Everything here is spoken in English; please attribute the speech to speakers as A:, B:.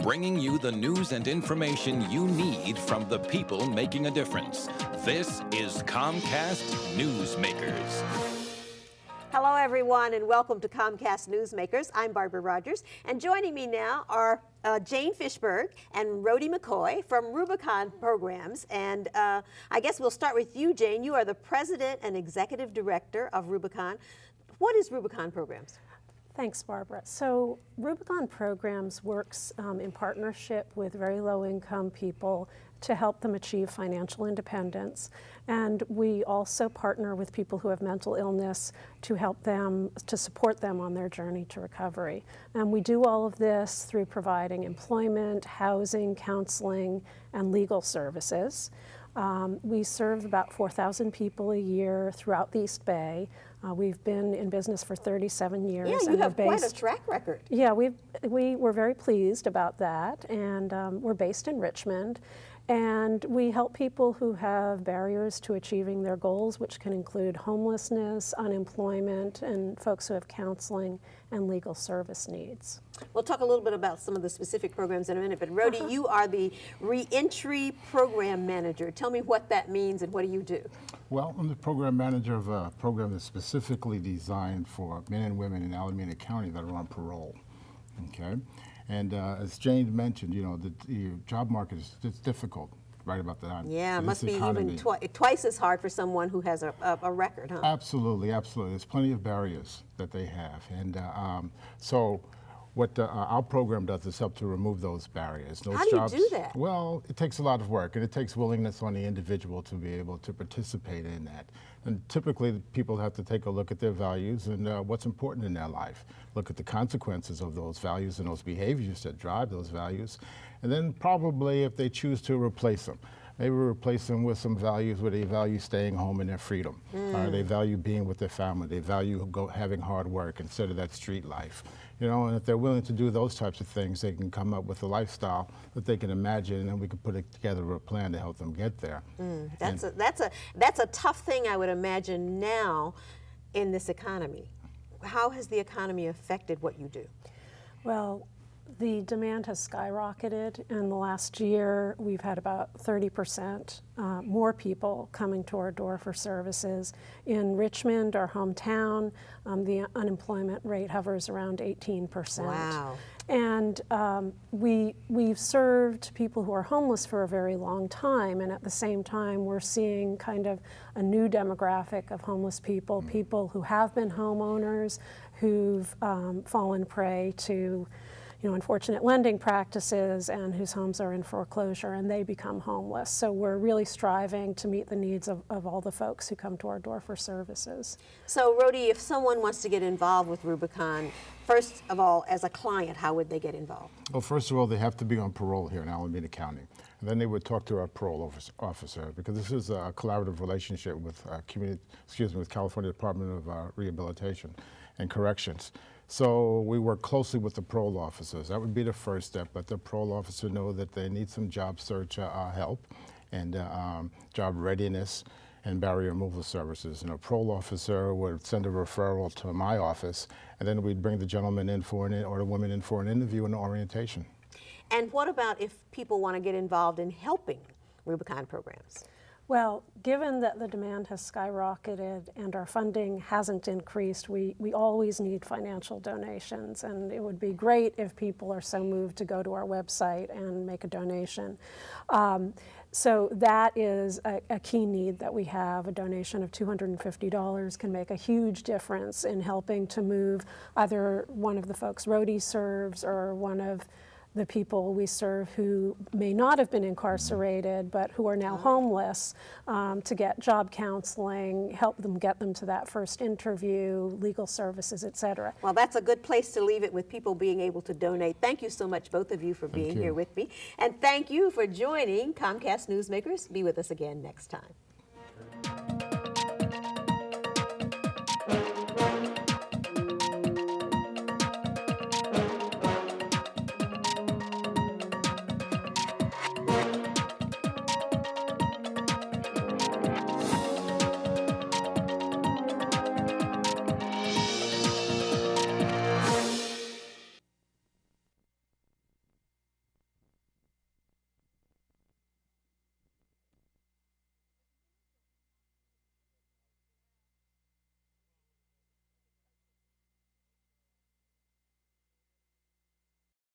A: bringing you the news and information you need from the people making a difference. This is Comcast Newsmakers.
B: Hello, everyone, and welcome to Comcast Newsmakers. I'm Barbara Rodgers, and joining me now are Jane Fischberg and Rhody McCoy from Rubicon Programs. And I guess we'll start with you, Jane. You are the President and Executive Director of Rubicon. What is Rubicon Programs?
C: Thanks, Barbara. So Rubicon Programs works in partnership with very low-income people to help them achieve financial independence. And we also partner with people who have mental illness to help them, to support them on their journey to recovery. And we do all of this through providing employment, housing, counseling, and legal services. We serve about 4,000 people a year throughout the East Bay. We've been in business for 37 years.
B: Yeah, you have quite a track record.
C: Yeah, we were very pleased about that, and we're based in Richmond. And we help people who have barriers to achieving their goals, which can include homelessness, unemployment, and folks who have counseling and legal service needs.
B: We'll talk a little bit about some of the specific programs in a minute, but Rhody, you are the Re-Entry Program Manager. Tell me what that means and what do you do?
D: Well, I'm the program manager of a program that's specifically designed for men and women in Alameda County that are on parole, okay? And as Jane mentioned, you know, the job market is difficult right about the time.
B: Yeah, it must be even twice as hard for someone who has a record, huh?
D: Absolutely, absolutely. There's plenty of barriers that they have. And so what our program does is help to remove those barriers. Those
B: How do you do that?
D: Well, it takes a lot of work, and it takes willingness on the individual to be able to participate in that. And typically, people have to take a look at their values and what's important in their life. Look at the consequences of those values and those behaviors that drive those values. And then probably, if they choose to replace them, maybe replace them with some values where they value staying home and their freedom. They value being with their family. They value having hard work instead of that street life. You know, and if they're willing to do those types of things, they can come up with a lifestyle that they can imagine, and then we can put together a plan to help them get there.
B: That's a tough thing, I would imagine, now in this economy. How has the economy affected what you do?
C: Well, the demand has skyrocketed. In the last year, we've had about 30% more people coming to our door for services. In Richmond, our hometown, the unemployment rate hovers around 18%.
B: Wow.
C: And we've served people who are homeless for a very long time, and at the same time we're seeing kind of a new demographic of homeless people, people who have been homeowners, who've fallen prey to unfortunate lending practices and whose homes are in foreclosure, and they become homeless. So we're really striving to meet the needs of all the folks who come to our door for services.
B: So Rhody, if someone wants to get involved with Rubicon, first of all, as a client, how would they get involved?
D: Well, first of all, they have to be on parole here in Alameda County. And then they would talk to our parole officer, because this is a collaborative relationship with with California Department of Rehabilitation and Corrections. So we work closely with the parole officers. That would be the first step. Let the parole officer know that they need some job search help and job readiness and barrier removal services. And a parole officer would send a referral to my office, and then we'd bring the gentleman in or the woman in for an interview and orientation.
B: And what about if people want to get involved in helping Rubicon programs?
C: Well, given that the demand has skyrocketed and our funding hasn't increased, we always need financial donations, and it would be great if people are so moved to go to our website and make a donation. So that is a key need that we have. A donation of $250 can make a huge difference in helping to move either one of the folks Rhody serves or one of the people we serve who may not have been incarcerated but who are now homeless, to get job counseling, help them get them to that first interview, legal services, et cetera.
B: Well, that's a good place to leave it, with people being able to donate. Thank you so much, both of you, for being here with me. And thank you for joining Comcast Newsmakers. Be with us again next time.